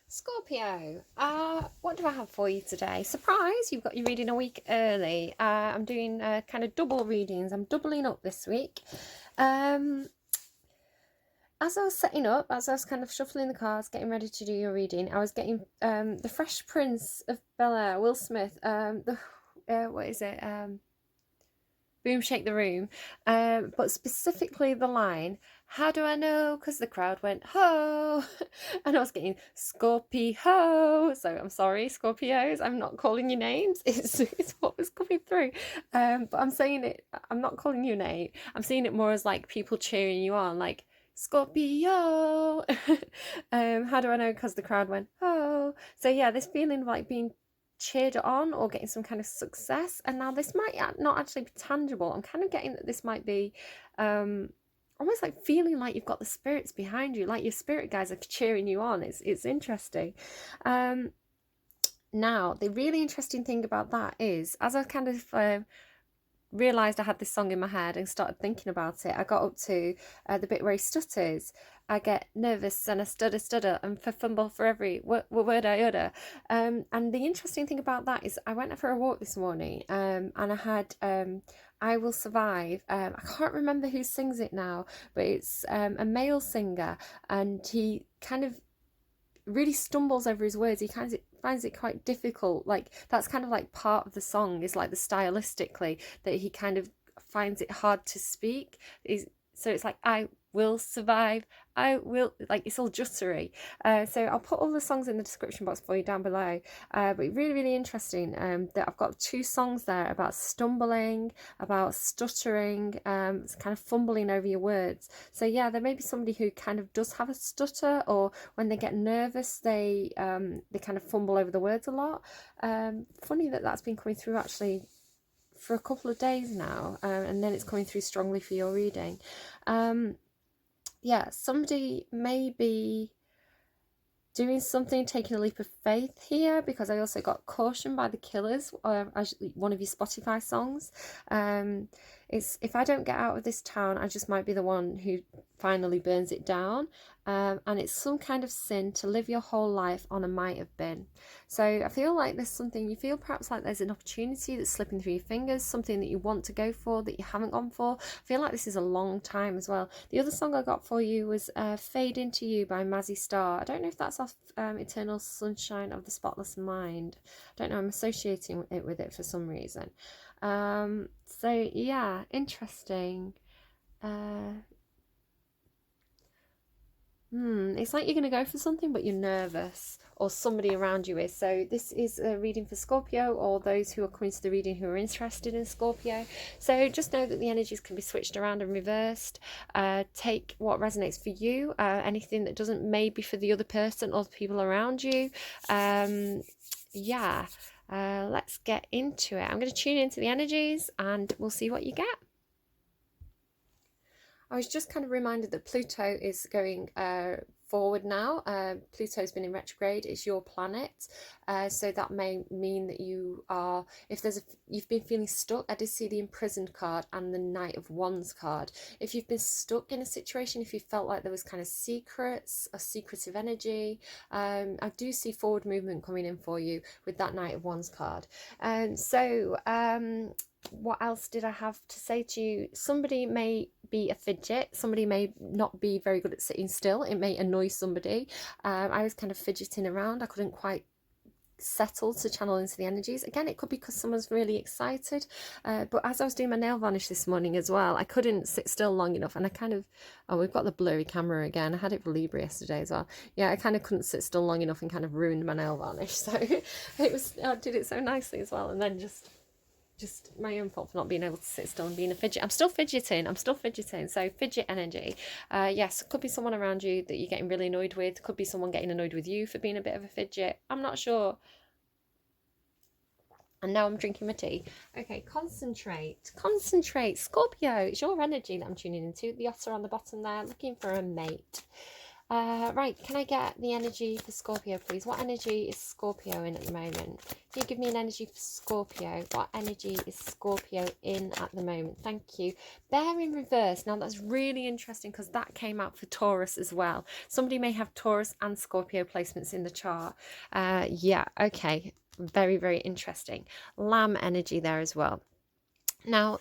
Scorpio, what do I have for you today? Surprise, you've got your reading a week early. I'm doing kind of double readings. I'm doubling up this week. As I was setting up, as I was kind of shuffling the cards, getting ready to do your reading, I was getting the Fresh Prince of Bel-Air, Will Smith, what is it? Boom Shake the Room, but specifically the line, how do I know? Because the crowd went, ho, and I was getting Scorpio. So I'm sorry, Scorpios, I'm not calling you names. It's what was coming through. But I'm saying it, I'm not calling you a name. I'm seeing it more as like people cheering you on, like, Scorpio. How do I know? Because the crowd went, oh. So yeah, this feeling of like being cheered on or getting some kind of success. And now this might not actually be tangible. I'm kind of getting that this might be almost like feeling like you've got the spirits behind you, like your spirit guides are cheering you on. It's interesting. Now the really interesting thing about that is, as I kind of realised I had this song in my head and started thinking about it, I got up to the bit where he stutters. I get nervous and I stutter and fumble for every word I utter. And the interesting thing about that is I went for a walk this morning and I had I Will Survive. I can't remember who sings it now, but it's a male singer, and he kind of really stumbles over his words. He kind of finds it quite difficult. Like that's kind of like part of the song is like the stylistically that he kind of finds it hard to speak. So it's like I will survive. I will, like it's all juttery. So I'll put all the songs in the description box for you down below. But really interesting that I've got two songs there about stumbling, about stuttering, kind of fumbling over your words. So yeah, there may be somebody who kind of does have a stutter, or when they get nervous, they kind of fumble over the words a lot. Funny that that's been coming through actually for a couple of days now, and then it's coming through strongly for your reading. Yeah, somebody may be doing something, taking a leap of faith here, because I also got Caution by The Killers, one of your Spotify songs. It's if I don't get out of this town, I just might be the one who finally burns it down. And it's some kind of sin to live your whole life on a might have been. So I feel like there's something, you feel perhaps like there's an opportunity that's slipping through your fingers, something that you want to go for that you haven't gone for. I feel like this is a long time as well. The other song I got for you was Fade Into You by Mazzy Star. I don't know if that's off Eternal Sunshine of the Spotless Mind. I don't know, I'm associating it with it for some reason. So yeah, interesting. It's like you're going to go for something, but you're nervous, or somebody around you is. So this is a reading for Scorpio, or those who are coming to the reading who are interested in Scorpio. So just know that the energies can be switched around and reversed. Take what resonates for you. Anything that doesn't, maybe for the other person or the people around you. Yeah. Let's get into it. I'm going to tune into the energies and we'll see what you get. I was just kind of reminded that Pluto is going forward now. Pluto's been in retrograde. It's your planet, so that may mean that you are, if you've been feeling stuck. I did see the Imprisoned card and the Knight of Wands card. If you've been stuck in a situation, if you felt like there was kind of secrets, a secretive energy, I do see forward movement coming in for you with that Knight of Wands card. What else did I have to say to you? Somebody may be a fidget. Somebody may not be very good at sitting still. It may annoy somebody. I was kind of fidgeting around. I couldn't quite settle to channel into the energies. Again, it could be because someone's really excited. But as I was doing my nail varnish this morning as well, I couldn't sit still long enough. And I kind of, we've got the blurry camera again. I had it for Libra yesterday as well. Yeah, I kind of couldn't sit still long enough and kind of ruined my nail varnish. So I did it so nicely as well. And then just my own fault for not being able to sit still and being a fidget. I'm still fidgeting. So fidget energy. Yes, could be someone around you that you're getting really annoyed with. Could be someone getting annoyed with you for being a bit of a fidget. I'm not sure. And now I'm drinking my tea. Okay, concentrate. Scorpio, it's your energy that I'm tuning into. The otter on the bottom there, looking for a mate. Right, can I get the energy for Scorpio, please? What energy is Scorpio in at the moment? Can you give me an energy for Scorpio? What energy is Scorpio in at the moment? Thank you. Bear in reverse. Now, that's really interesting because that came out for Taurus as well. Somebody may have Taurus and Scorpio placements in the chart. Yeah, okay. Very, very interesting. Lamb energy there as well. Now,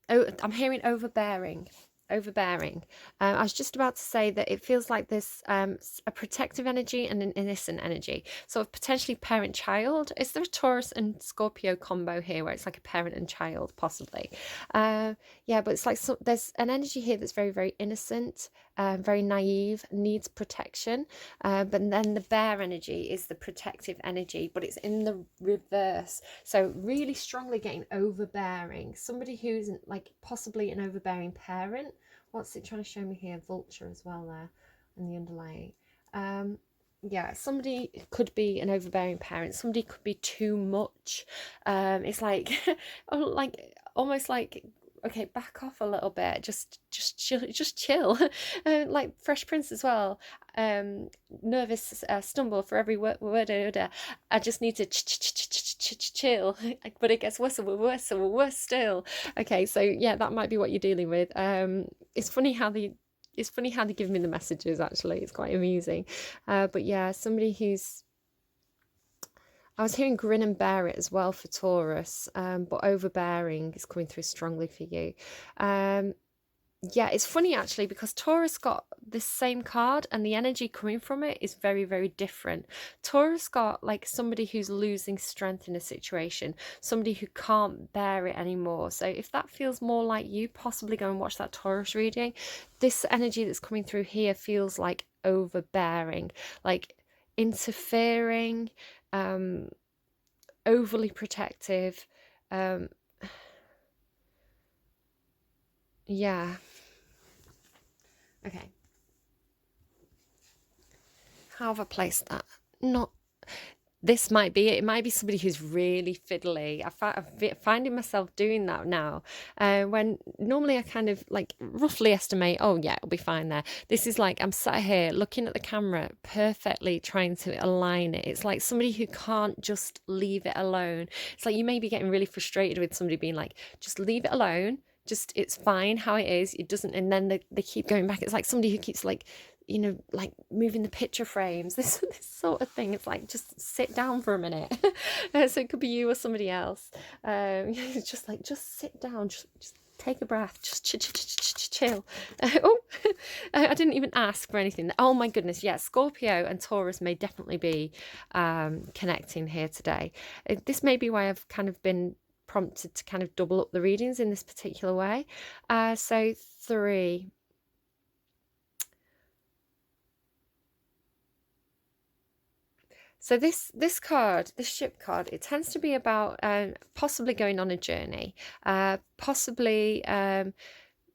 I'm hearing overbearing. Overbearing. I was just about to say that it feels like there's a protective energy and an innocent energy. So potentially parent-child. Is there a Taurus and Scorpio combo here where it's like a parent and child, possibly? Yeah, but it's like there's an energy here that's very, very innocent, very naive, needs protection. But then the bear energy is the protective energy, but it's in the reverse. So really strongly getting overbearing. Somebody who's like possibly an overbearing parent. What's it trying to show me here? Vulture as well there in the underlying. Yeah, somebody could be an overbearing parent. Somebody could be too much. It's like, like almost like, okay, back off a little bit. Just chill. Like Fresh Prince as well. Nervous stumble for every word. I just need to chill. But it gets worse and worse and worse still. Okay, so yeah, that might be what you're dealing with. It's funny how they give me the messages, actually. It's quite amusing. But yeah, somebody who's... I was hearing grin and bear it as well for Taurus, but overbearing is coming through strongly for you. Yeah, it's funny actually because Taurus got this same card and the energy coming from it is very, very different. Taurus got like somebody who's losing strength in a situation, somebody who can't bear it anymore. So if that feels more like you, possibly go and watch that Taurus reading. This energy that's coming through here feels like overbearing, like interfering, overly protective. Yeah. Okay. How have I placed that? Not... This might be it. It might be somebody who's really fiddly. I'm finding myself doing that now. When normally I kind of like roughly estimate, oh yeah, it'll be fine there. This is like I'm sat here looking at the camera perfectly trying to align it. It's like somebody who can't just leave it alone. It's like you may be getting really frustrated with somebody being like, just leave it alone. Just it's fine how it is. It doesn't, and then they keep going back. It's like somebody who keeps like, you know, like moving the picture frames, this sort of thing. It's like, just sit down for a minute. So it could be you or somebody else. It's just like, just sit down, just take a breath, just chill. Oh, I didn't even ask for anything. Oh my goodness, yeah, Scorpio and Taurus may definitely be connecting here today. This may be why I've kind of been prompted to kind of double up the readings in this particular way. So 3. So this card, this ship card, it tends to be about possibly going on a journey, possibly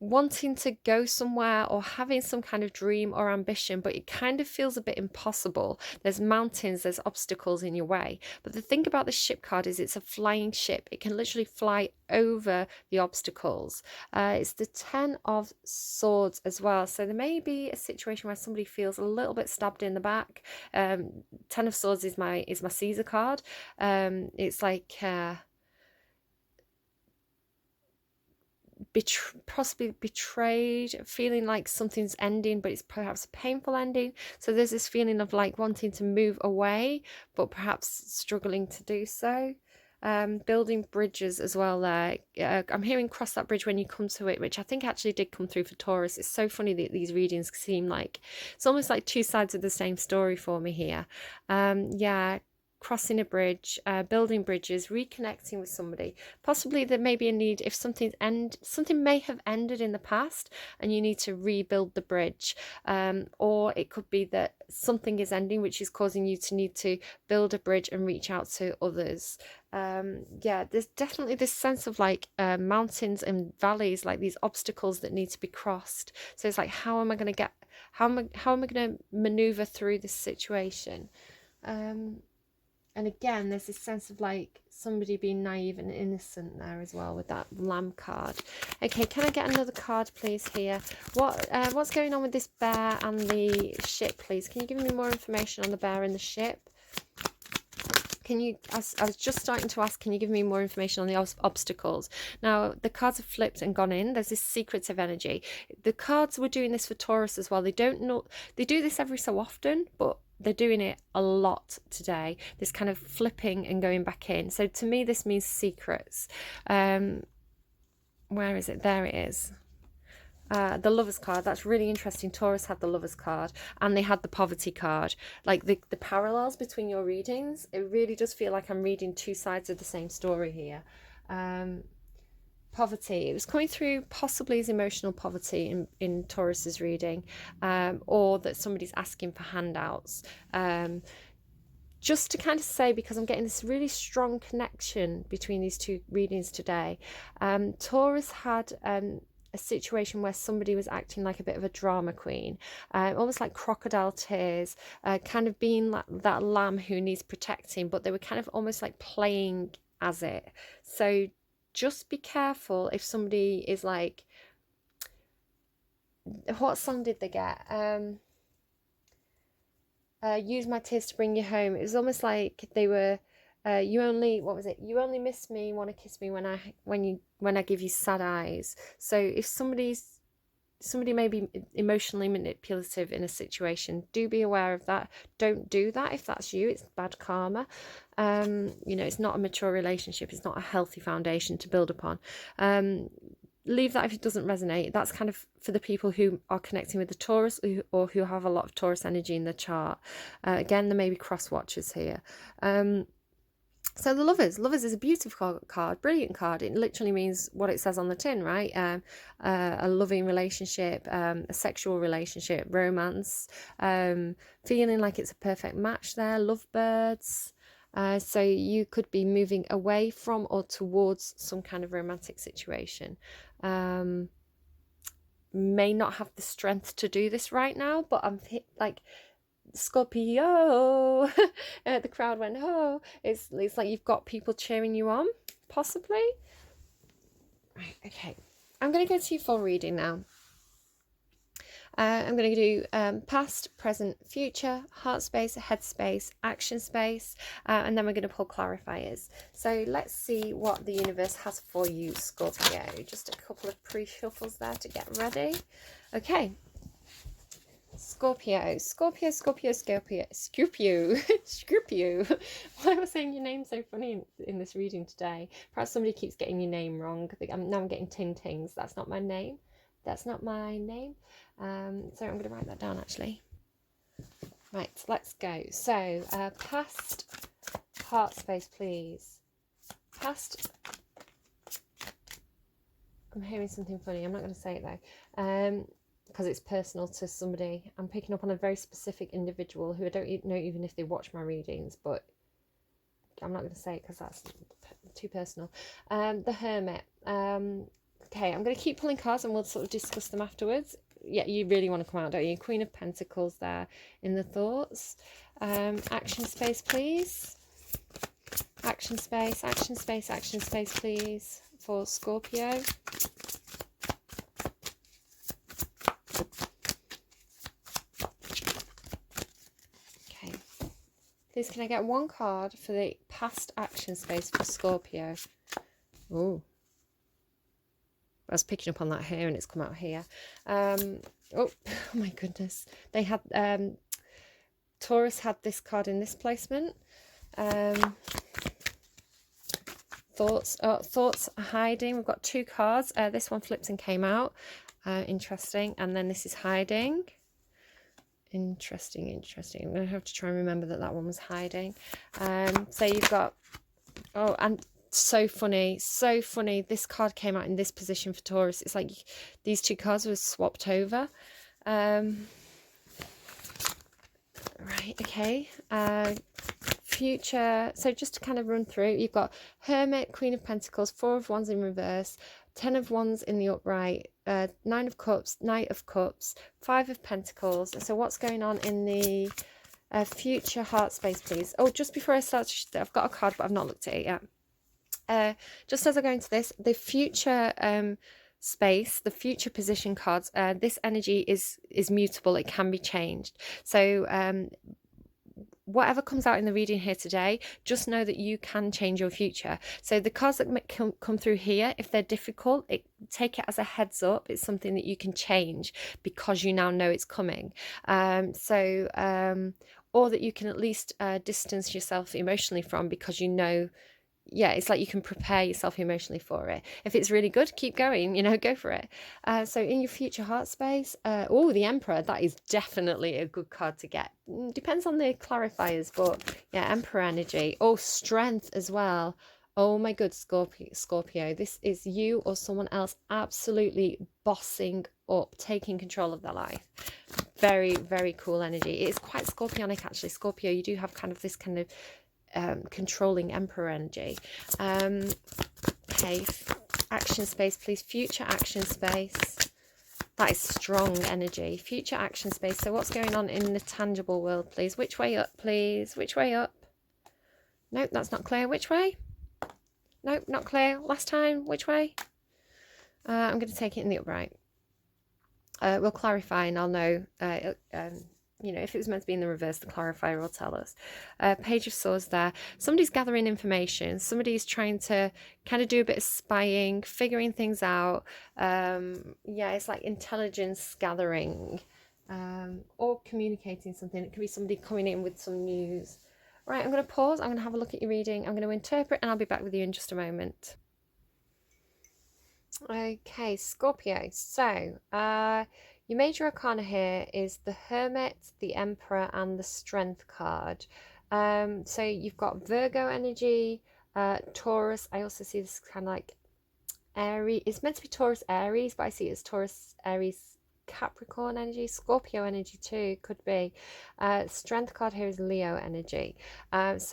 wanting to go somewhere or having some kind of dream or ambition, but it kind of feels a bit impossible. There's mountains, there's obstacles in your way. But the thing about the ship card is it's a flying ship. It can literally fly over the obstacles. It's the 10 of Swords as well. So there may be a situation where somebody feels a little bit stabbed in the back. 10 of Swords is my Caesar card. It's like... possibly betrayed, feeling like something's ending, but it's perhaps a painful ending. So there's this feeling of like wanting to move away, but perhaps struggling to do so. Building bridges as well there. I'm hearing cross that bridge when you come to it, which I think actually did come through for Taurus. It's so funny that these readings seem like it's almost like two sides of the same story for me here. Yeah, crossing a bridge, building bridges, reconnecting with somebody. Possibly there may be a need if something may have ended in the past and you need to rebuild the bridge, or it could be that something is ending which is causing you to need to build a bridge and reach out to others. Yeah, there's definitely this sense of like mountains and valleys, like these obstacles that need to be crossed. So it's like, how am I going to maneuver through this situation? And again, there's this sense of like somebody being naive and innocent there as well with that lamb card. Okay, can I get another card, please, here? What's going on with this bear and the ship, please? Can you give me more information on the bear and the ship? Can you, I was just starting to ask, can you give me more information on the obstacles? Now, the cards have flipped and gone in. There's this secretive energy. The cards were doing this for Taurus as well. They don't know, they do this every so often, but they're doing it a lot today. This kind of flipping and going back in. So to me, this means secrets. Where is it? There it is. The Lovers card, that's really interesting. Taurus had the Lovers card and they had the Poverty card. Like the parallels between your readings, it really does feel like I'm reading two sides of the same story here. Poverty, it was coming through possibly as emotional poverty in Taurus's reading, or that somebody's asking for handouts. Just to kind of say, because I'm getting this really strong connection between these two readings today, Taurus had a situation where somebody was acting like a bit of a drama queen, almost like crocodile tears, kind of being like that lamb who needs protecting, but they were kind of almost like playing as it. So just be careful if somebody is like, what song did they get? Use my tears to bring you home. It was almost like they were, what was it? You only miss me, want to kiss me when I give you sad eyes. So if somebody may be emotionally manipulative in a situation, do be aware of that. Don't do that if that's you. It's bad karma. It's not a mature relationship. It's not a healthy foundation to build upon. Leave that if it doesn't resonate. That's kind of for the people who are connecting with the Taurus or who have a lot of Taurus energy in the chart. Again, there may be cross watchers here. So the Lovers is a beautiful card, brilliant card. It literally means what it says on the tin, right? A loving relationship, a sexual relationship, romance, feeling like it's a perfect match there, lovebirds. So you could be moving away from or towards some kind of romantic situation. May not have the strength to do this right now, but I'm like Scorpio. The crowd went, oh, it's like you've got people cheering you on, possibly. Right, okay, I'm going to go to your full reading now. I'm going to do past, present, future, heart space, head space, action space, and then we're going to pull clarifiers. So let's see what the universe has for you, Scorpio. Just a couple of pre-shuffles there to get ready. Okay. Scorpio. Why am I saying your name so funny in this reading today? Perhaps somebody keeps getting your name wrong. Now I'm getting Tings. That's not my name. That's not my name. So I'm going to write that down actually. Right, let's go. So past heart space, please. Past. I'm hearing something funny. I'm not going to say it though. Because it's personal to somebody. I'm picking up on a very specific individual who I don't know even if they watch my readings, but I'm not going to say it because that's too personal. The Hermit. Okay, I'm going to keep pulling cards and we'll sort of discuss them afterwards. Yeah, you really want to come out, don't you? Queen of Pentacles there in the thoughts. Action space, please. Action space, please, for Scorpio. Please, can I get one card for the past action space for Scorpio? Oh, I was picking up on that here and it's come out here. Oh my goodness. They had, Taurus had this card in this placement. Thoughts are hiding. We've got two cards. This one flipped and came out. Interesting. And then this is hiding. Interesting. I'm going to have to try and remember that one was hiding. So you've got, oh, and so funny. This card came out in this position for Taurus. It's like these two cards were swapped over. Right, okay. Future. So just to kind of run through, you've got Hermit, Queen of Pentacles, Four of Wands in reverse, 10 of Wands in the upright, 9 of Cups, Knight of Cups, 5 of Pentacles. So what's going on in the Future heart space, please. Oh, just before I start, I've got a card, but I've not looked at it yet. Just as I go into this, the future space, the future position cards, this energy is mutable. It can be changed. So whatever comes out in the reading here today, just know that you can change your future. So the cards that come through here, if they're difficult, take it as a heads up. It's something that you can change because you now know it's coming. Or that you can at least distance yourself emotionally from, because you know, yeah, it's like you can prepare yourself emotionally for it. If it's really good, keep going, go for it. So in your future heart space, oh, the Emperor, that is definitely a good card to get. Depends on the clarifiers, but yeah, Emperor energy. Oh, strength as well. Oh my good, Scorpio, this is you or someone else absolutely bossing up, taking control of their life. Very, very cool energy. It's quite Scorpionic, actually. Scorpio, you do have kind of this kind of controlling Emperor energy. Okay, action space, please. Future action space. That is strong energy. Future action space. So what's going on in the tangible world, please? Which way up, please? Which way up? Nope, that's not clear. Which way? Nope, not clear. Last time, which way? I'm going to take it in the upright. We'll clarify and I'll know. If it was meant to be in the reverse, the clarifier will tell us. Page of Swords there. Somebody's gathering information. Somebody's trying to kind of do a bit of spying, figuring things out. It's like intelligence gathering, or communicating something. It could be somebody coming in with some news. Right, I'm going to pause. I'm going to have a look at your reading. I'm going to interpret and I'll be back with you in just a moment. Okay, Scorpio. So, your major arcana here is the Hermit, the Emperor, and the Strength card. So you've got Virgo energy, Taurus. I also see this kind of like Aries. It's meant to be Taurus Aries, but I see it as Taurus Aries Capricorn energy. Scorpio energy too, could be. Strength card here is Leo energy. There's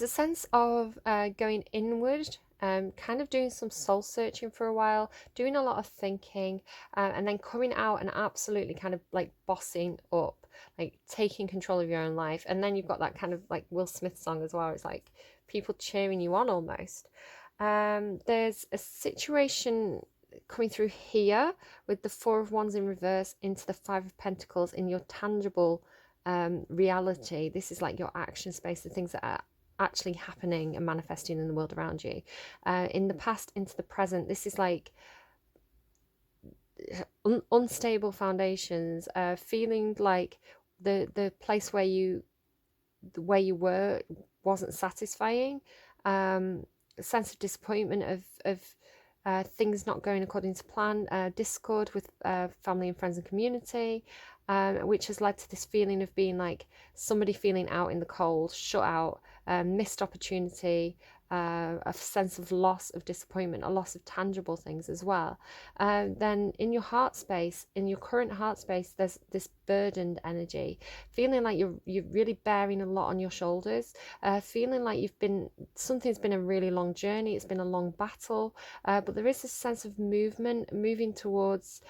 a sense of going inward, kind of doing some soul searching for a while, doing a lot of thinking, and then coming out and absolutely kind of like bossing up, like taking control of your own life. And then you've got that kind of like Will Smith song as well. It's like people cheering you on almost. There's a situation coming through here with the Four of Wands in reverse into the Five of Pentacles in your tangible reality. This is like your action space, the things that are actually happening and manifesting in the world around you. In the past into the present, this is like unstable foundations, feeling like the place where you were wasn't satisfying, a sense of disappointment of things not going according to plan, discord with family and friends and community, which has led to this feeling of being like somebody feeling out in the cold, shut out, missed opportunity, a sense of loss, of disappointment, a loss of tangible things as well. Then in your heart space, in your current heart space, there's this burdened energy, feeling like you're really bearing a lot on your shoulders, feeling like something's been a really long journey, it's been a long battle, but there is a sense of moving towards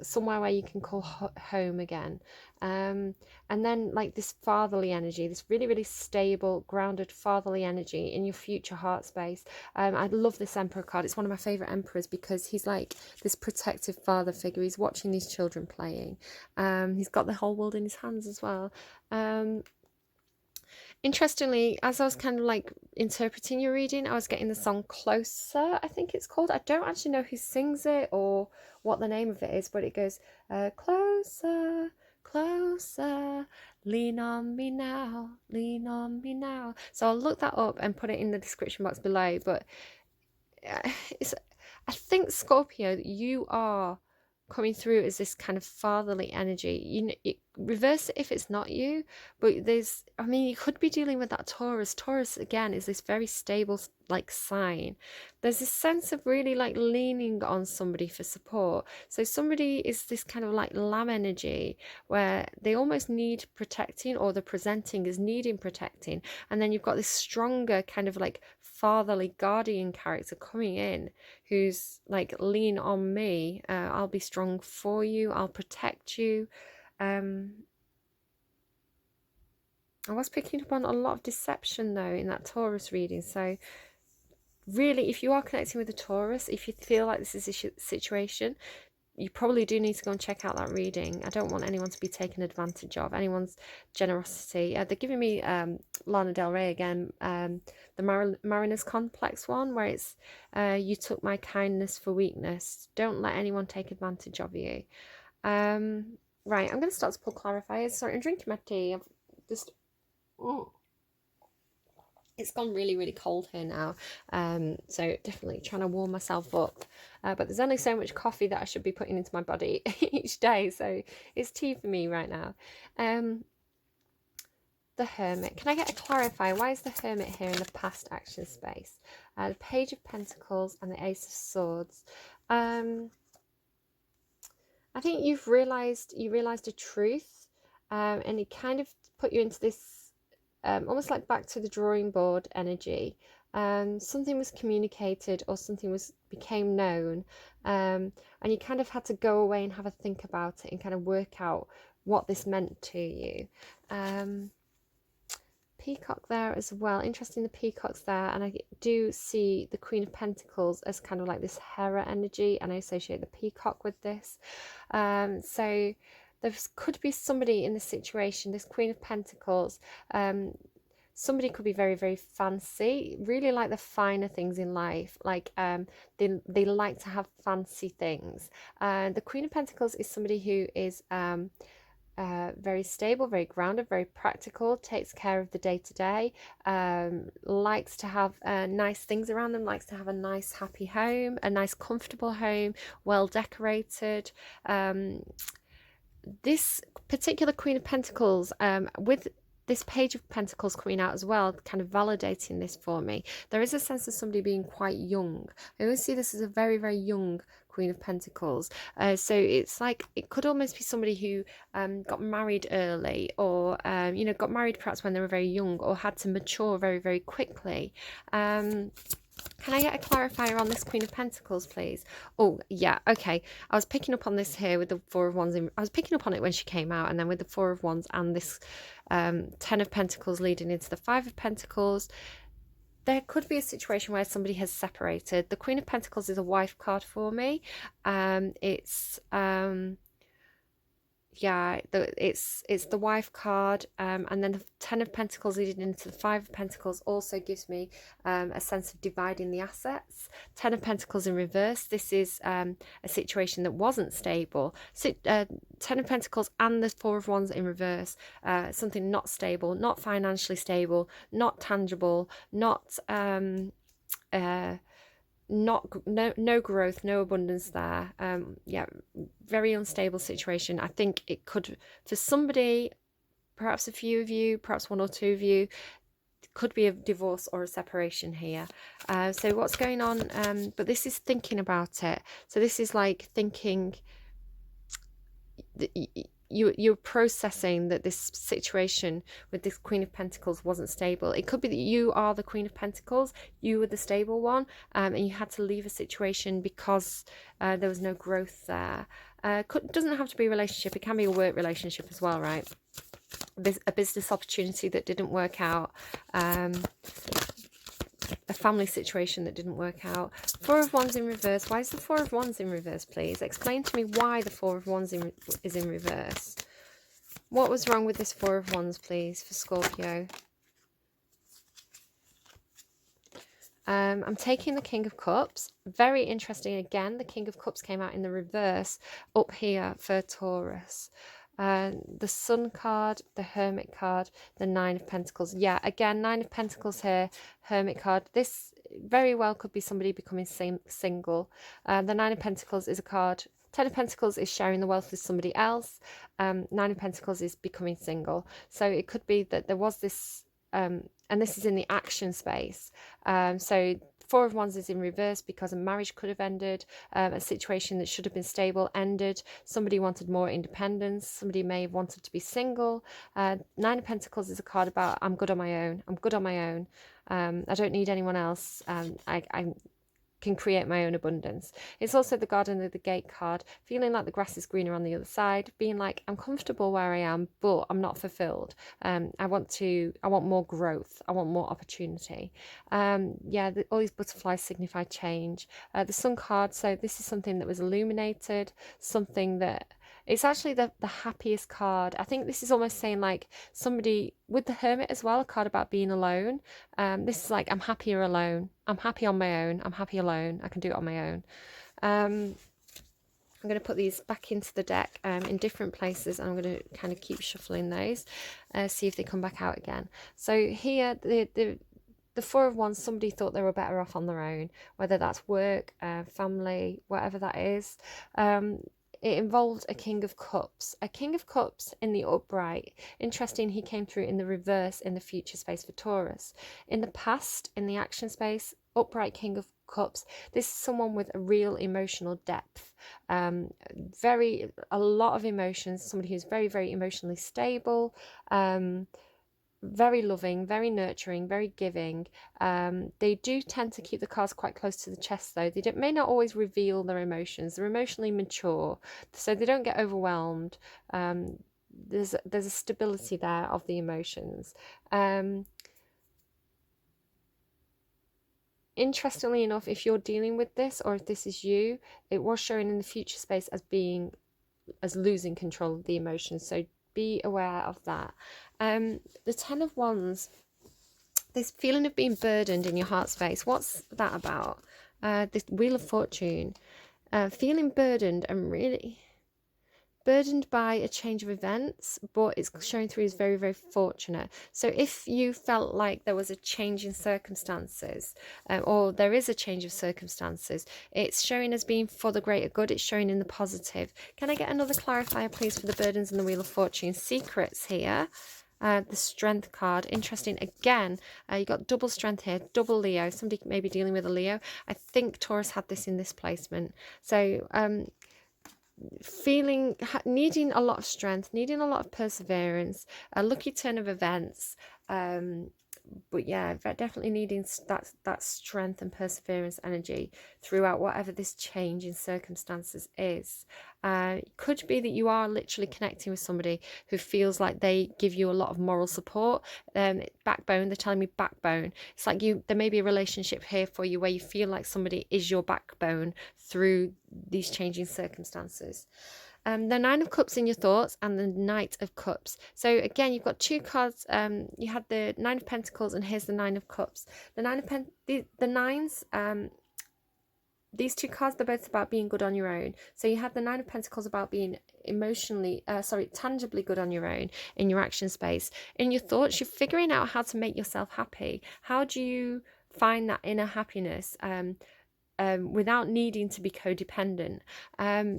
somewhere where you can call home again. And then like this fatherly energy, this really, really stable, grounded fatherly energy in your future heart space. I love this Emperor card. It's one of my favorite Emperors because he's like this protective father figure. He's watching these children playing. He's got the whole world in his hands as well. Interestingly, as I was kind of like interpreting your reading, I was getting the song Closer, I think it's called. I don't actually know who sings it or what the name of it is, but it goes closer, closer, lean on me now, lean on me now. So I'll look that up and put it in the description box below. But I think, Scorpio, that you are coming through as this kind of fatherly energy. Reverse it if it's not you, but you could be dealing with that Taurus. Taurus again is this very stable like sign. There's this sense of really like leaning on somebody for support. So somebody is this kind of like lamb energy where they almost need protecting, or the presenting is needing protecting, and then you've got this stronger kind of like fatherly guardian character coming in who's like, lean on me, I'll be strong for you, I'll protect you. I was picking up on a lot of deception though in that Taurus reading. So really, if you are connecting with a Taurus, if you feel like this is a situation, you probably do need to go and check out that reading. I don't want anyone to be taken advantage of, anyone's generosity. They're giving me Lana Del Rey again, the Mariner's Complex one, where it's you took my kindness for weakness. Don't let anyone take advantage of you. Right, I'm going to start to pull clarifiers. Sorry, I'm drinking my tea. I've just... Oh, it's gone really, really cold here now. So definitely trying to warm myself up. But there's only so much coffee that I should be putting into my body each day. So it's tea for me right now. The Hermit. Can I get a clarifier? Why is the Hermit here in the past action space? The Page of Pentacles and the Ace of Swords. I think you realised a truth, and it kind of put you into this almost like back to the drawing board energy. Something was communicated or something became known, and you kind of had to go away and have a think about it and kind of work out what this meant to you. Peacock there as well. Interesting, the peacock's there, and I do see the Queen of Pentacles as kind of like this Hera energy, and I associate the peacock with this. So there could be somebody in this situation, this Queen of Pentacles. Somebody could be very, very fancy, really like the finer things in life. Like they like to have fancy things. The Queen of Pentacles is somebody who is very stable, very grounded, very practical, takes care of the day-to-day, likes to have nice things around them, likes to have a nice happy home, a nice comfortable home, well decorated. This particular Queen of Pentacles, with this Page of Pentacles coming out as well, kind of validating this for me, there is a sense of somebody being quite young. I always see this as a very, very young Queen of Pentacles. So it's like it could almost be somebody who got married early, or got married perhaps when they were very young, or had to mature very, very quickly. Can I get a clarifier on this Queen of Pentacles, please? Oh, yeah, okay. I was picking up on this here with the Four of Wands. I was picking up on it when she came out, and then with the Four of Wands and this Ten of Pentacles leading into the Five of Pentacles. There could be a situation where somebody has separated. The Queen of Pentacles is a wife card for me. It's the wife card, and then the Ten of Pentacles leading into the Five of Pentacles also gives me a sense of dividing the assets. Ten of Pentacles in reverse, this is a situation that wasn't stable. So, Ten of Pentacles and the Four of Wands in reverse, something not stable, not financially stable, not tangible, no growth, no abundance there. Very unstable situation. I think it could, for somebody, perhaps a few of you, perhaps one or two of you, could be a divorce or a separation here. So what's going on? But this is thinking about it. So this is like thinking you're processing that this situation with this Queen of Pentacles wasn't stable. It could be that you are the Queen of Pentacles, you were the stable one, and you had to leave a situation because there was no growth there. Doesn't have to be a relationship, it can be a work relationship as well, right? A business opportunity that didn't work out, a family situation that didn't work out. Four of Wands in reverse. Why is the Four of Wands in reverse, please? Explain to me why the Four of Wands is in reverse. What was wrong with this Four of Wands, please, for Scorpio? I'm taking the King of Cups. Very interesting. Again, the King of Cups came out in the reverse up here for Taurus. The Sun card, the Hermit card, the Nine of Pentacles. Yeah, again, Nine of Pentacles here, Hermit card. This very well could be somebody becoming single. The Nine of Pentacles is a card. Ten of Pentacles is sharing the wealth with somebody else. Nine of Pentacles is becoming single. So it could be that there was this, and this is in the action space. So Four of Wands is in reverse because a marriage could have ended, a situation that should have been stable ended. Somebody wanted more independence. Somebody may have wanted to be single. Nine of Pentacles is a card about I'm good on my own. I'm good on my own. I don't need anyone else. can create my own abundance. It's also the Garden of the Gate card, feeling like the grass is greener on the other side, being like, I'm comfortable where I am, but I'm not fulfilled. I want more growth. I want more opportunity. All these butterflies signify change. The Sun card, so this is something that was illuminated, something that it's actually the happiest card. I think this is almost saying like somebody with the Hermit as well, a card about being alone. This is like, I'm happier alone. I'm happy on my own. I'm happy alone. I can do it on my own. I'm going to put these back into the deck in different places. I'm going to kind of keep shuffling those, see if they come back out again. So here, the Four of Wands, somebody thought they were better off on their own, whether that's work, family, whatever that is. It involved a King of Cups. A King of Cups in the upright. Interesting, he came through in the reverse in the future space for Taurus. In the past, in the action space, upright King of Cups. This is someone with a real emotional depth. A lot of emotions, somebody who's very, very emotionally stable. Very loving, very nurturing, very giving. They do tend to keep the cards quite close to the chest, though. They may not always reveal their emotions. They're emotionally mature, so they don't get overwhelmed. There's a stability there of the emotions. Interestingly enough, if you're dealing with this, or if this is you, it was showing in the future space as losing control of the emotions. So be aware of that. The Ten of Wands, this feeling of being burdened in your heart space, what's that about? The Wheel of Fortune, feeling burdened and really burdened by a change of events, but it's showing through as very, very fortunate. So if you felt like there was a change in circumstances, or there is a change of circumstances, it's showing as being for the greater good. It's showing in the positive. Can I get another clarifier, please, for the burdens and the Wheel of Fortune? Secrets here. The Strength card, interesting. Again, you got double strength here, double Leo. Somebody may be dealing with a Leo. I think Taurus had this in this placement. So needing a lot of strength, needing a lot of perseverance, a lucky turn of events, but yeah, definitely needing that strength and perseverance energy throughout whatever this change in circumstances is. It could be that you are literally connecting with somebody who feels like they give you a lot of moral support. Backbone, they're telling me backbone. It's like there may be a relationship here for you where you feel like somebody is your backbone through these changing circumstances. The Nine of Cups in your thoughts and the Knight of Cups. So again, you've got two cards. You had the Nine of Pentacles and here's the Nine of Cups. The nines. These two cards, they're both about being good on your own. So you have the Nine of Pentacles about being tangibly good on your own in your action space. In your thoughts, you're figuring out how to make yourself happy. How do you find that inner happiness? Without needing to be codependent.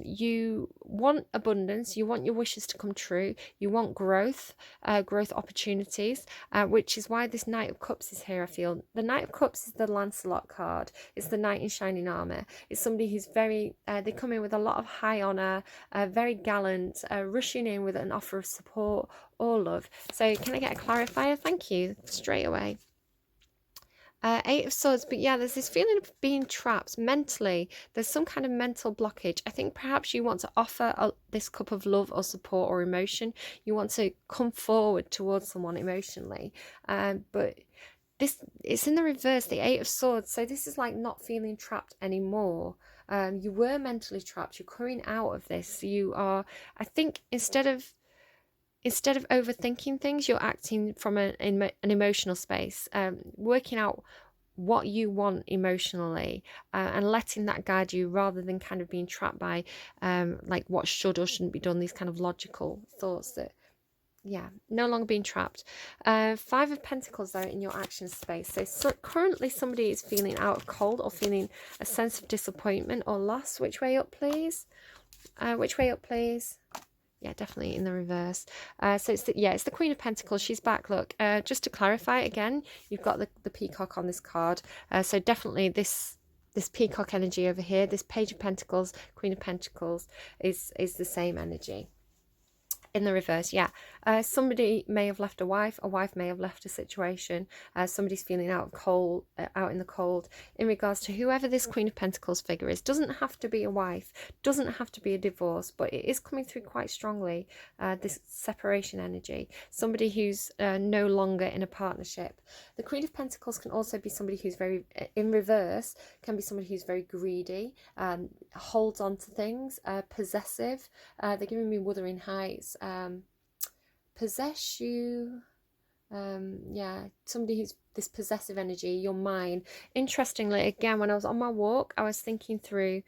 You want abundance, you want your wishes to come true, you want growth opportunities, which is why this Knight of Cups is here, I feel. The Knight of Cups is the Lancelot card. It's the knight in shining armour. It's somebody who's very, they come in with a lot of high honour, very gallant, rushing in with an offer of support or love. So can I get a clarifier? Thank you, straight away. Eight of Swords, but yeah, there's this feeling of being trapped mentally. There's some kind of mental blockage. I think perhaps you want to offer this cup of love or support or emotion. You want to come forward towards someone emotionally, but it's in the reverse, the Eight of Swords. So this is like not feeling trapped anymore. You were mentally trapped. You're coming out of this. You are, I think, instead of overthinking things, you're acting from an emotional space, working out what you want emotionally, and letting that guide you rather than kind of being trapped by like what should or shouldn't be done, these kind of logical thoughts that, yeah, no longer being trapped. Five of Pentacles there in your action space. So currently somebody is feeling out of cold or feeling a sense of disappointment or loss. Which way up, please? Which way up, please? Yeah, definitely in the reverse. So it's the Queen of Pentacles. She's back. Look, just to clarify again, you've got the peacock on this card. So definitely this peacock energy over here, this Page of Pentacles, Queen of Pentacles is the same energy. In the reverse, yeah. Somebody may have left a wife may have left a situation, somebody's feeling out in the cold. In regards to whoever this Queen of Pentacles figure is, doesn't have to be a wife, doesn't have to be a divorce, but it is coming through quite strongly, this separation energy. Somebody who's no longer in a partnership. The Queen of Pentacles can also be somebody who's very, in reverse, can be somebody who's very greedy, holds on to things, possessive. They're giving me Wuthering Heights. Possess you. Yeah, somebody who's this possessive energy, you're mine. Interestingly, again, when I was on my walk, I was thinking through,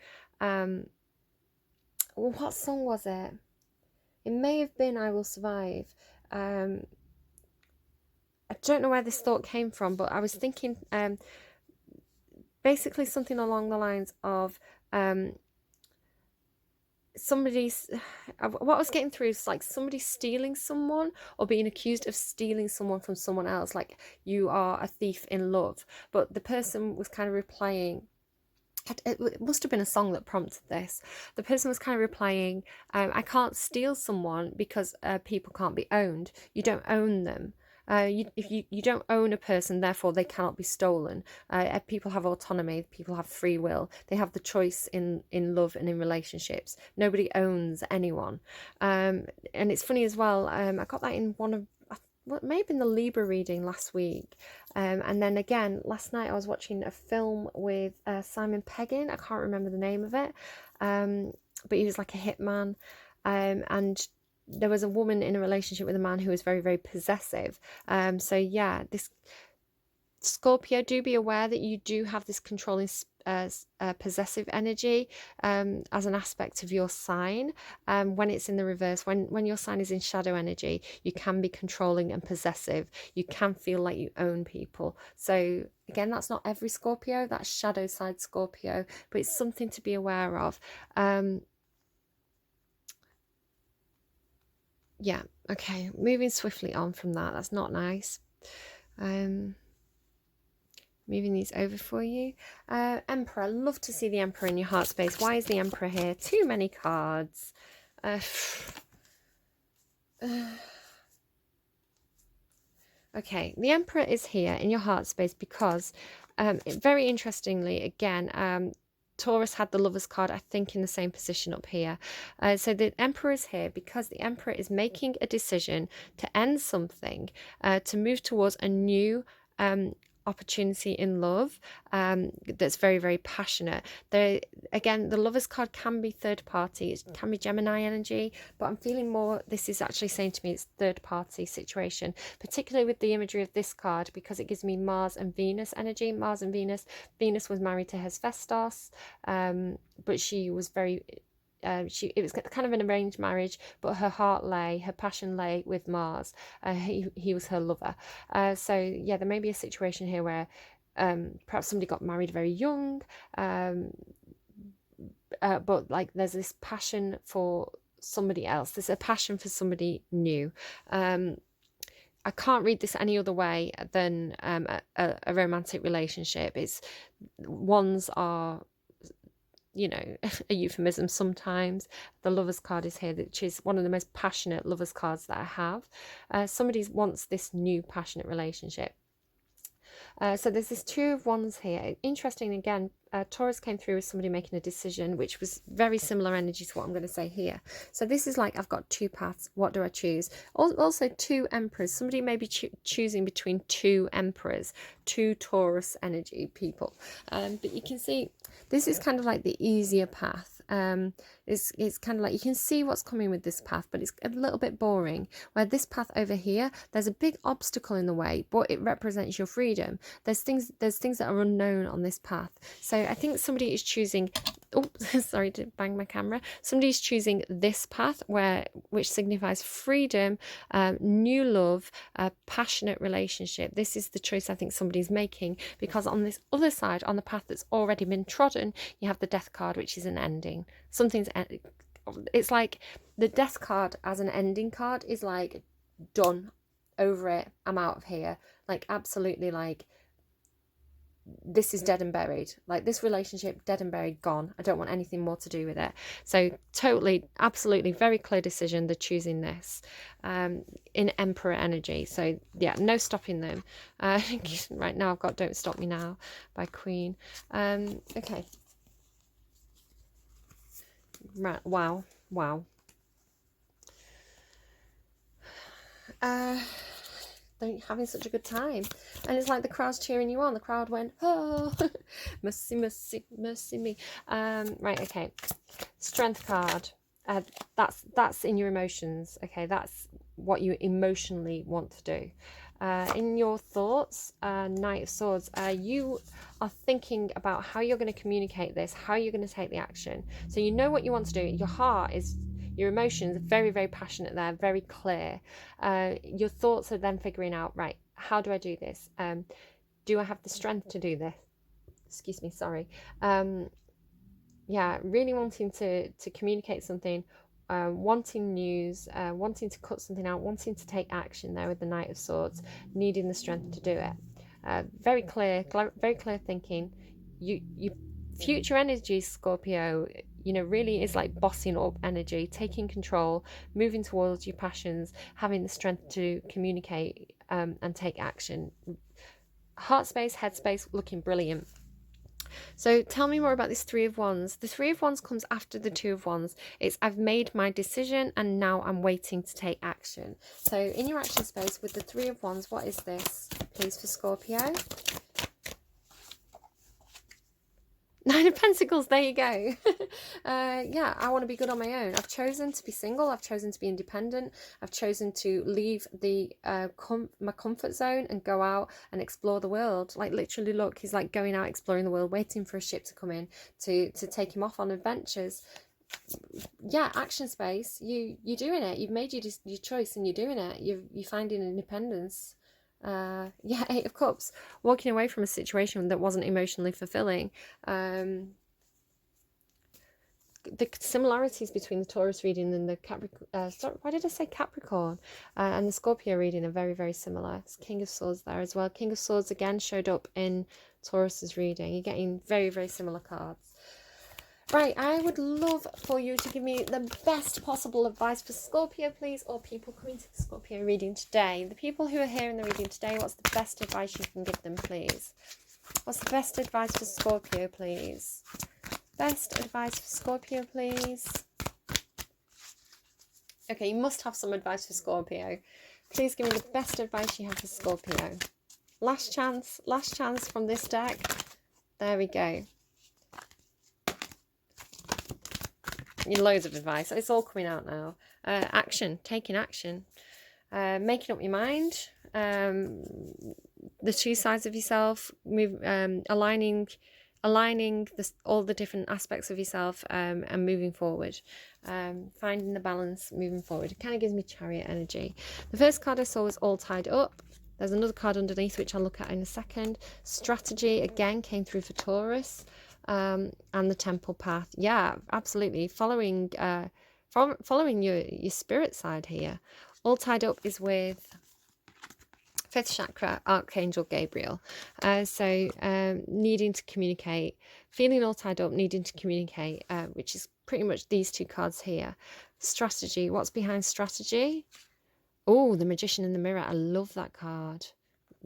what song was it? It may have been I Will Survive. I don't know where this thought came from, but I was thinking basically something along the lines of somebody's, what I was getting through is like somebody stealing someone or being accused of stealing someone from someone else, like you are a thief in love. But the person was kind of replying, it must have been a song that prompted this. The person was kind of replying, I can't steal someone because people can't be owned. You don't own them. If you don't own a person, therefore they cannot be stolen. People have autonomy, people have free will, they have the choice in love and in relationships. Nobody owns anyone. And it's funny as well, I got that in one of, what may have been the Libra reading last week, and then again last night I was watching a film with Simon Peggin. I can't remember the name of it, but he was like a hitman, and there was a woman in a relationship with a man who was very, very possessive. So yeah, this Scorpio, do be aware that you do have this controlling possessive energy as an aspect of your sign. When it's in the reverse, when your sign is in shadow energy, you can be controlling and possessive. You can feel like you own people. So again, that's not every Scorpio, that's shadow side Scorpio, but it's something to be aware of. Yeah, okay, moving swiftly on from that. That's not nice. Moving these over for you. Emperor, love to see the Emperor in your heart space. Why is the Emperor here? Too many cards. Okay, the Emperor is here in your heart space because, very interestingly, again, Taurus had the Lover's card, I think, in the same position up here. So the Emperor is here because the Emperor is making a decision to end something, to move towards a new opportunity in love, that's very, very passionate. Again, the Lover's card can be third party, it can be Gemini energy, but I'm feeling more this is actually saying to me it's third party situation, particularly with the imagery of this card, because it gives me Mars and Venus energy. Mars and Venus was married to Hephaestus, but she was very it was kind of an arranged marriage, but her passion lay with Mars. He was her lover. So yeah, there may be a situation here where perhaps somebody got married very young, but like there's this passion for somebody else. There's a passion for somebody new. I can't read this any other way than a romantic relationship. It's ones are, you know, a euphemism sometimes. The Lover's card is here, which is one of the most passionate Lover's cards that I have. Somebody wants this new passionate relationship. So there's this Two of Wands here. Interesting, again, Taurus came through with somebody making a decision, which was very similar energy to what I'm going to say here. So this is like, I've got two paths. What do I choose? Also, two emperors. Somebody may be choosing between two emperors, two Taurus energy people. But you can see this is kind of like the easier path. It's kind of like you can see what's coming with this path, but it's a little bit boring. Where this path over here, there's a big obstacle in the way, but it represents your freedom. There's things that are unknown on this path. So I think somebody is choosing, oh, sorry to bang my camera. Somebody's choosing this path which signifies freedom, new love, a passionate relationship. This is the choice I think somebody's making, because on this other side, on the path that's already been trodden, you have the Death card, which is an ending. It's like the Death card as an ending card is like, done, over it, I'm out of here. Like absolutely, like this is dead and buried. Like, this relationship, dead and buried, gone. I don't want anything more to do with it. So totally, absolutely, very clear decision. They're choosing this in Emperor energy. So yeah, no stopping them. Right now I've got Don't Stop Me Now by Queen. Okay. Right. Wow. Wow. They're having such a good time, and it's like the crowd's cheering you on. The crowd went, oh, mercy, mercy, mercy me. Right, okay. Strength card. That's in your emotions. Okay, that's what you emotionally want to do. In your thoughts, Knight of Swords, you are thinking about how you're going to communicate this, how you're going to take the action. So you know what you want to do. Your heart is, your emotions are very, very passionate there, very clear. Your thoughts are then figuring out, right, how do I do this? Do I have the strength to do this? Excuse me, sorry. Yeah, really wanting to communicate something, wanting news, wanting to cut something out, wanting to take action there with the Knight of Swords, needing the strength to do it. Very clear thinking. You future energy, Scorpio, really is like bossing up energy, taking control, moving towards your passions, having the strength to communicate and take action. Heart space, head space, looking brilliant. So tell me more about this Three of Wands. The Three of Wands comes after the Two of Wands. It's I've made my decision and now I'm waiting to take action. So in your action space with the Three of Wands, what is this, please, for Scorpio? Nine of Pentacles, there you go. Yeah, I want to be good on my own. I've chosen to be single. I've chosen to be independent. I've chosen to leave the my comfort zone and go out and explore the world. Like, literally, look, he's like going out exploring the world, waiting for a ship to come in to take him off on adventures. Yeah, action space. You're doing it. You've made your choice and you're doing it. You're finding independence. Yeah, Eight of Cups, walking away from a situation that wasn't emotionally fulfilling. The similarities between the Taurus reading and the Capricorn, sorry, why did I say Capricorn? And the Scorpio reading are very, very similar. It's King of Swords there as well. King of Swords again showed up in Taurus's reading. You're getting very, very similar cards. Right, I would love for you to give me the best possible advice for Scorpio, please, or people coming to the Scorpio reading today. The people who are here in the reading today, what's the best advice you can give them, please? What's the best advice for Scorpio, please? Best advice for Scorpio, please? Okay, you must have some advice for Scorpio. Please give me the best advice you have for Scorpio. Last chance from this deck. There we go. Loads of advice. It's all coming out now. Action, taking action, making up your mind. The two sides of yourself, aligning all the different aspects of yourself, and moving forward. Finding the balance, moving forward. It kind of gives me Chariot energy. The first card I saw was All Tied Up. There's another card underneath which I'll look at in a second. Strategy again came through for Taurus. And the Temple Path. Yeah, absolutely. Following your spirit side here. All Tied Up is with fifth chakra, Archangel Gabriel. So needing to communicate, feeling all tied up, needing to communicate, which is pretty much these two cards here. Strategy. What's behind strategy? Oh, the Magician in the Mirror. I love that card.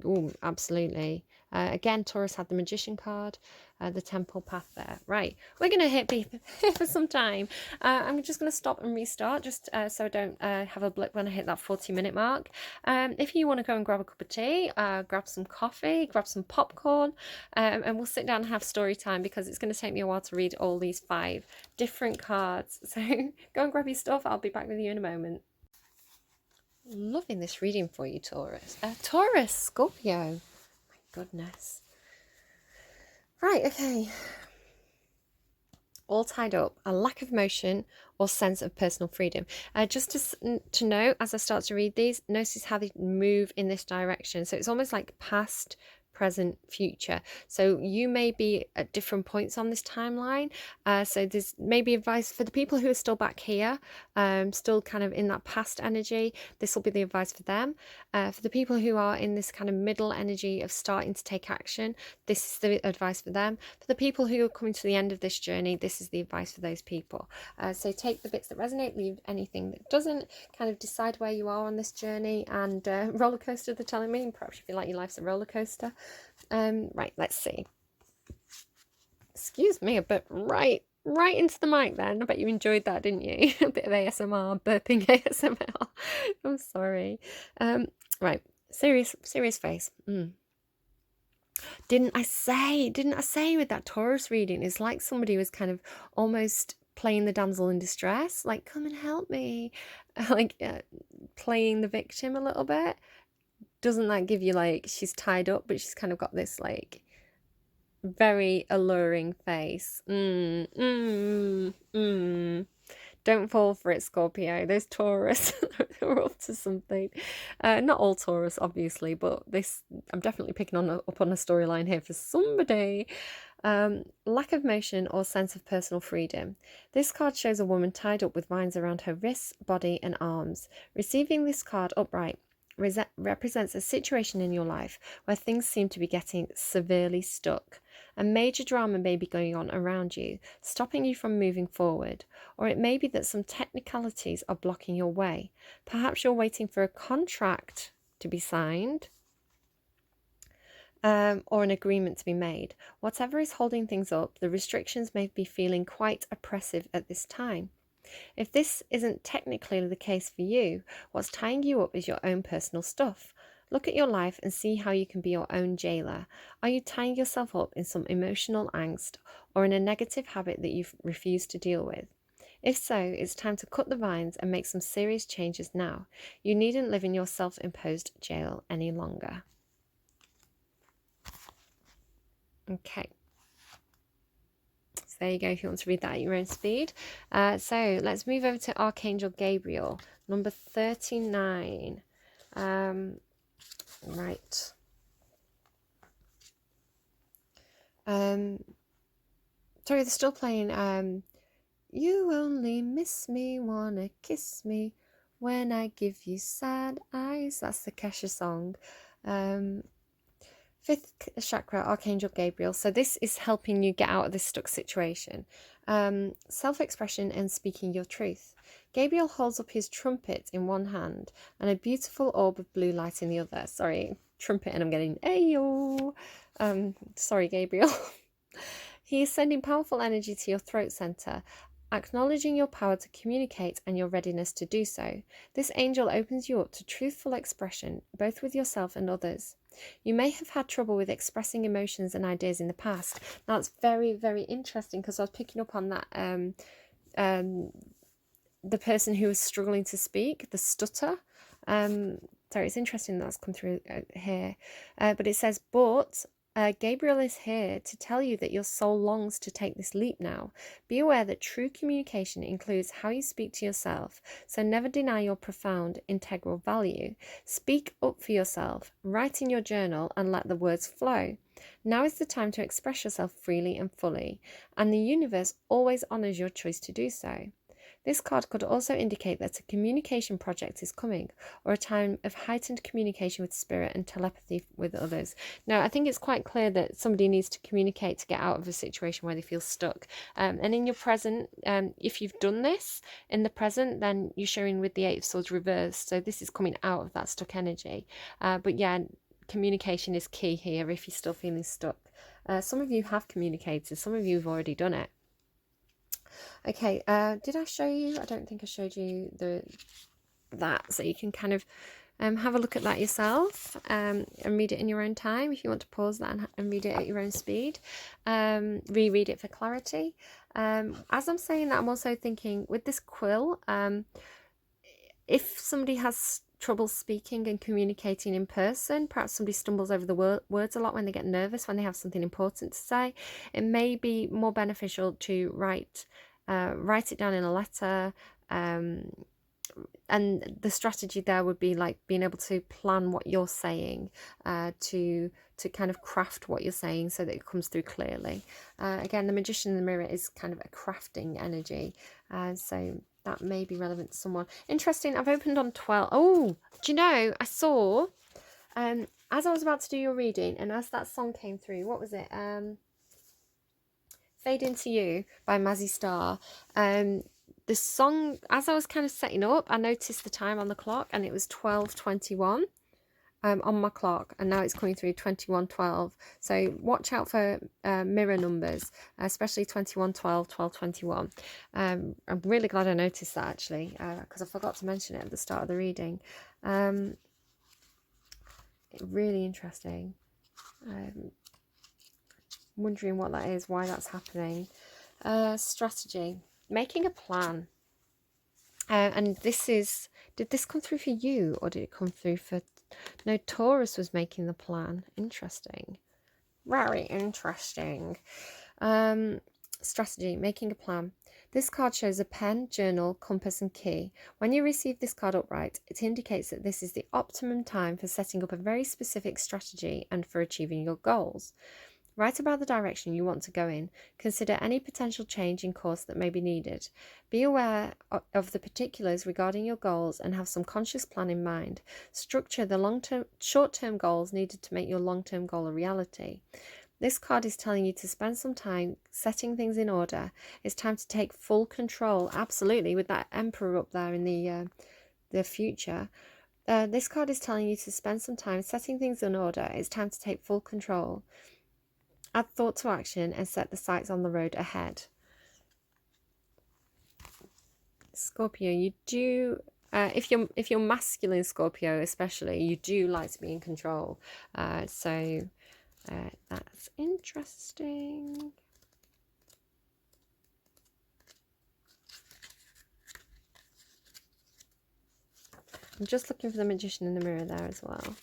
Oh, absolutely. Again, Taurus had the Magician card, the Temple Path there. Right, we're going to hit beep for some time. I'm just going to stop and restart, just so I don't have a blip when I hit that 40-minute mark. If you want to go and grab a cup of tea, grab some coffee, grab some popcorn, and we'll sit down and have story time, because it's going to take me a while to read all these 5 different cards. So go and grab your stuff. I'll be back with you in a moment. Loving this reading for you, Taurus. Taurus, Scorpio. My goodness. Right, okay. All tied up, a lack of motion or sense of personal freedom. Just to know, as I start to read these, notice how they move in this direction. So it's almost like past, present, future. So you may be at different points on this timeline. So there's maybe advice for the people who are still back here, still kind of in that past energy. This will be the advice for them. For the people who are in this kind of middle energy of starting to take action, this is the advice for them. For the people who are coming to the end of this journey, this is the advice for those people. So take the bits that resonate, leave anything that doesn't, kind of decide where you are on this journey, and roller coaster, they're telling me, and perhaps you feel like your life's a roller coaster. Right, let's see. Excuse me, a bit right into the mic then. I bet you enjoyed that, didn't you? A bit of ASMR, burping ASMR. I'm sorry. Right, serious face. Didn't I say with that Taurus reading, it's like somebody was kind of almost playing the damsel in distress, like, come and help me, like playing the victim a little bit. Doesn't that give you like she's tied up, but she's kind of got this like very alluring face? Don't fall for it, Scorpio. Those Taurus are up to something. Not all Taurus, obviously, but this, I'm definitely picking up on a storyline here for somebody. Lack of motion or sense of personal freedom. This card shows a woman tied up with vines around her wrists, body, and arms. Receiving this card upright represents a situation in your life where things seem to be getting severely stuck. A major drama may be going on around you, stopping you from moving forward, or it may be that some technicalities are blocking your way. Perhaps you're waiting for a contract to be signed, or an agreement to be made. Whatever is holding things up, the restrictions may be feeling quite oppressive at this time. If this isn't technically the case for you, what's tying you up is your own personal stuff. Look at your life and see how you can be your own jailer. Are you tying yourself up in some emotional angst or in a negative habit that you've refused to deal with? If so, it's time to cut the vines and make some serious changes now. You needn't live in your self-imposed jail any longer. Okay. So there you go, if you want to read that at your own speed. So let's move over to Archangel Gabriel, number 39. Right. Sorry, they're still playing You Only Miss Me, Wanna Kiss Me When I Give You Sad Eyes. That's the Kesha song. Fifth chakra, Archangel Gabriel. So this is helping you get out of this stuck situation. Self-expression and speaking your truth. Gabriel holds up his trumpet in one hand and a beautiful orb of blue light in the other. Sorry, trumpet, and I'm getting ayo. Sorry, Gabriel. He is sending powerful energy to your throat center, acknowledging your power to communicate and your readiness to do so. This angel opens you up to truthful expression, both with yourself and others. You may have had trouble with expressing emotions and ideas in the past. Now, it's very, very interesting because I was picking up on that. The person who was struggling to speak, the stutter. Sorry, it's interesting that's come through here. But it says, but Gabriel is here to tell you that your soul longs to take this leap now. Be aware that true communication includes how you speak to yourself, so never deny your profound, integral value. Speak up for yourself, write in your journal, and let the words flow. Now is the time to express yourself freely and fully, and the universe always honours your choice to do so. This card could also indicate that a communication project is coming, or a time of heightened communication with spirit and telepathy with others. Now, I think it's quite clear that somebody needs to communicate to get out of a situation where they feel stuck. And in your present, if you've done this in the present, then you're showing with the Eight of Swords reversed. So this is coming out of that stuck energy. But yeah, communication is key here if you're still feeling stuck. Some of you have communicated, some of you have already done it. Okay, did I show you? I don't think I showed you that, so you can kind of have a look at that yourself and read it in your own time if you want to pause that and read it at your own speed. Reread it for clarity. As I'm saying that, I'm also thinking with this quill, if somebody has trouble speaking and communicating in person, perhaps somebody stumbles over the words a lot when they get nervous, when they have something important to say, it may be more beneficial to write it down in a letter, and the strategy there would be like being able to plan what you're saying, to kind of craft what you're saying so that it comes through clearly. Again, the Magician in the Mirror is kind of a crafting energy, so that may be relevant to someone. Interesting, I've opened on 12. Oh, do you know, I saw, as I was about to do your reading, and as that song came through, what was it? Fade Into You by Mazzy Star. The song, as I was kind of setting up, I noticed the time on the clock, and it was 12:21 on my clock, and now it's coming through 21:12. So watch out for mirror numbers, especially 21:12, 12:21. I'm really glad I noticed that, actually, because I forgot to mention it at the start of the reading. Really interesting. Wondering what that is, why that's happening. Strategy, making a plan. And this is, did this come through for you, or did it come through for, no, Taurus was making the plan. Interesting. Very interesting. Strategy, making a plan. This card shows a pen, journal, compass and key. When you receive this card upright, it indicates that this is the optimum time for setting up a very specific strategy and for achieving your goals. Write about the direction you want to go in. Consider any potential change in course that may be needed. Be aware of the particulars regarding your goals and have some conscious plan in mind. Structure the short-term goals needed to make your long-term goal a reality. This card is telling you to spend some time setting things in order. It's time to take full control. Absolutely, with that Emperor up there in the future. This card is telling you to spend some time setting things in order. It's time to take full control. Add thought to action and set the sights on the road ahead. Scorpio, you do, if you're masculine Scorpio especially, you do like to be in control. So that's interesting. I'm just looking for the Magician in the Mirror there as well.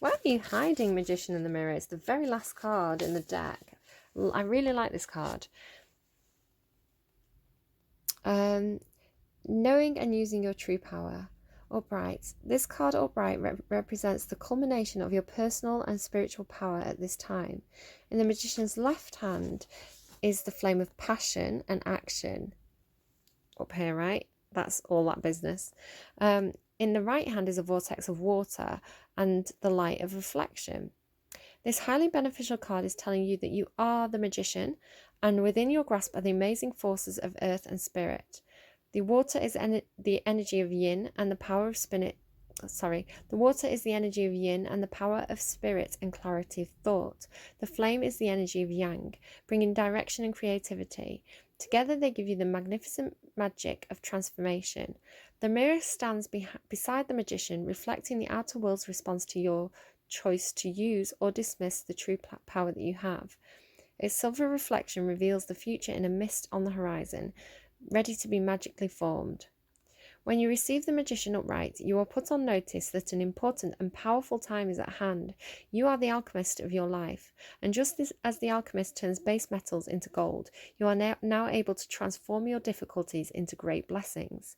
Where are you hiding, Magician in the Mirror? It's the very last card in the deck. I really like this card. Knowing and using your true power. Upright. This card upright represents the culmination of your personal and spiritual power at this time. In the Magician's left hand is the flame of passion and action. Up here, right? That's all that business. In the right hand is a vortex of water and the light of reflection. This highly beneficial card is telling you that you are the magician, and within your grasp are the amazing forces of earth and spirit. The water is the energy of yin and the power of spirit. The water is the energy of yin and the power of spirit and clarity of thought. The flame is the energy of yang, bringing direction and creativity. Together they give you the magnificent magic of transformation. The mirror stands beside the magician, reflecting the outer world's response to your choice to use or dismiss the true power that you have. Its silver reflection reveals the future in a mist on the horizon, ready to be magically formed. When you receive the Magician upright, you are put on notice that an important and powerful time is at hand. You are the alchemist of your life, and just as the alchemist turns base metals into gold, you are now able to transform your difficulties into great blessings.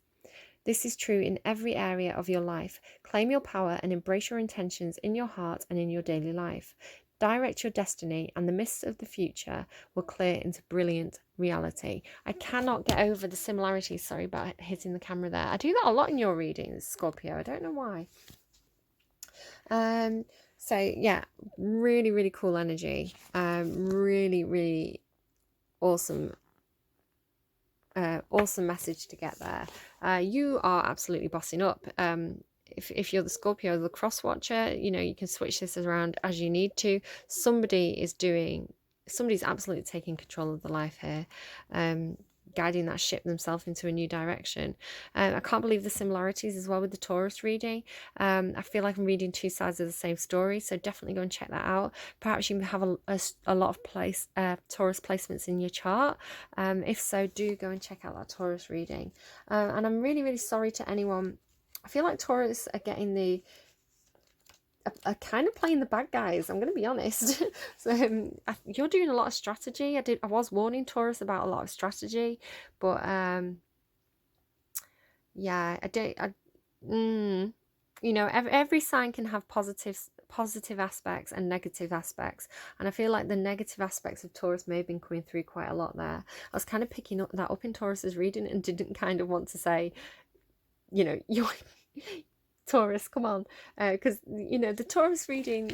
This is true in every area of your life. Claim your power and embrace your intentions in your heart and in your daily life. Direct your destiny, and the mists of the future will clear into brilliant reality. I cannot get over the similarities. Sorry about hitting the camera there. I do that a lot in your readings, Scorpio. I don't know why. So yeah, really, really cool energy. Really, really awesome. Awesome message to get there. You are absolutely bossing up. If you're the Scorpio, the cross watcher, you know, you can switch this around as you need to. Somebody's absolutely taking control of the life here, guiding that ship themselves into a new direction. I can't believe the similarities as well with the Taurus reading. I feel like I'm reading two sides of the same story, so definitely go and check that out. Perhaps you have a lot of Taurus placements in your chart. If so, do go and check out that Taurus reading. And I'm really, really sorry to anyone. I feel like Taurus are getting are kind of playing the bad guys. I'm going to be honest. So you're doing a lot of strategy. I was warning Taurus about a lot of strategy, but yeah, Mm. You know, every sign can have positive aspects and negative aspects, and I feel like the negative aspects of Taurus may have been coming through quite a lot there. I was kind of picking up that up in Taurus's reading and didn't kind of want to say, you know, you Taurus, come on, because you know the Taurus reading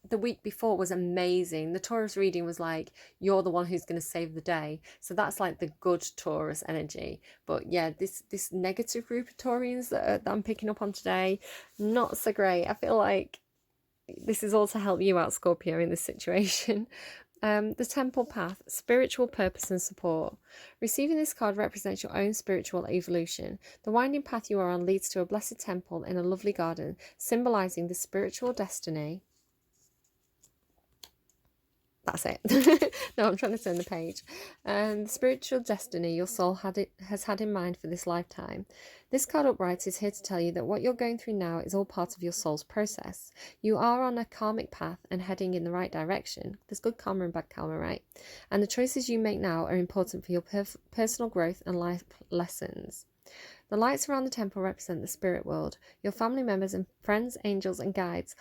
the week before was amazing. The Taurus reading was like, you're the one who's going to save the day. So that's like the good Taurus energy. But yeah, this negative group of Taurians that I'm picking up on today, not so great. I feel like this is all to help you out, Scorpio, in this situation. The Temple Path, spiritual purpose and support. Receiving this card represents your own spiritual evolution. The winding path you are on leads to a blessed temple in a lovely garden, symbolizing the spiritual destiny. That's it. No, I'm trying to turn the page. The spiritual destiny your soul has had in mind for this lifetime. This card upright is here to tell you that what you're going through now is all part of your soul's process. You are on a karmic path and heading in the right direction. There's good karma and bad karma, right? And the choices you make now are important for your personal growth and life lessons. The lights around the temple represent the spirit world. Your family members and friends, angels and guides,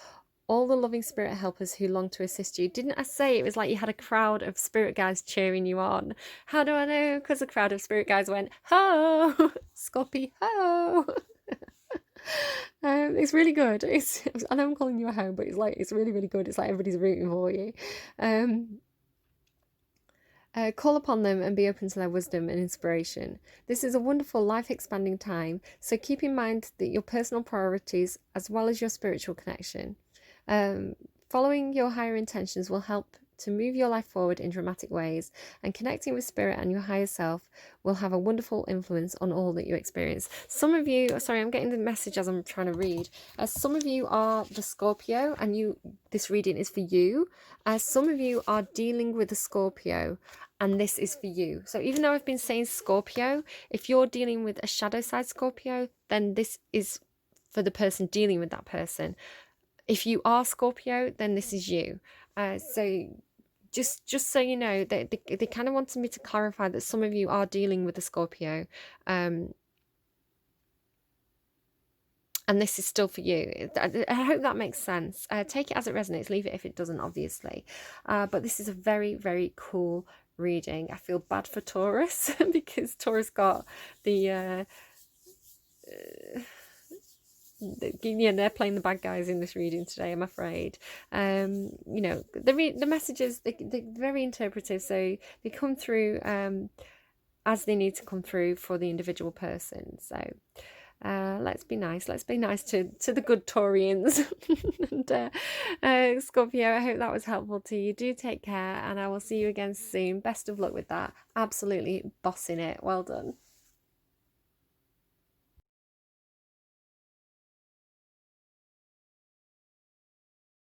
all the loving spirit helpers who long to assist you. Didn't I say it was like you had a crowd of spirit guides cheering you on? How do I know? Because a crowd of spirit guides went, ho, Scorpio, ho. It's really good. I know I'm calling you a ho, but it's really, really good. It's like everybody's rooting for you. Call upon them and be open to their wisdom and inspiration. This is a wonderful life-expanding time, so keep in mind that your personal priorities as well as your spiritual connection. Following your higher intentions will help to move your life forward in dramatic ways, and connecting with spirit and your higher self will have a wonderful influence on all that you experience. Some of you, sorry, I'm getting the message as I'm trying to read. Some of you are the Scorpio, and this reading is for you. Some of you are dealing with a Scorpio, and this is for you. So even though I've been saying Scorpio, if you're dealing with a shadow side Scorpio, then this is for the person dealing with that person. If you are Scorpio, then this is you. So just so you know, they kind of wanted me to clarify that some of you are dealing with a Scorpio, and this is still for you. I hope that makes sense. Take it as it resonates. Leave it if it doesn't, obviously. But this is a very, very cool reading. I feel bad for Taurus because Taurus got the yeah, they're playing the bad guys in this reading today, I'm afraid. You know, the messages, they're very interpretive, so they come through as they need to come through for the individual person. So let's be nice. Let's be nice to the good Taurians. And Scorpio, I hope that was helpful to you. Do take care, and I will see you again soon. Best of luck with that. Absolutely bossing it. Well done.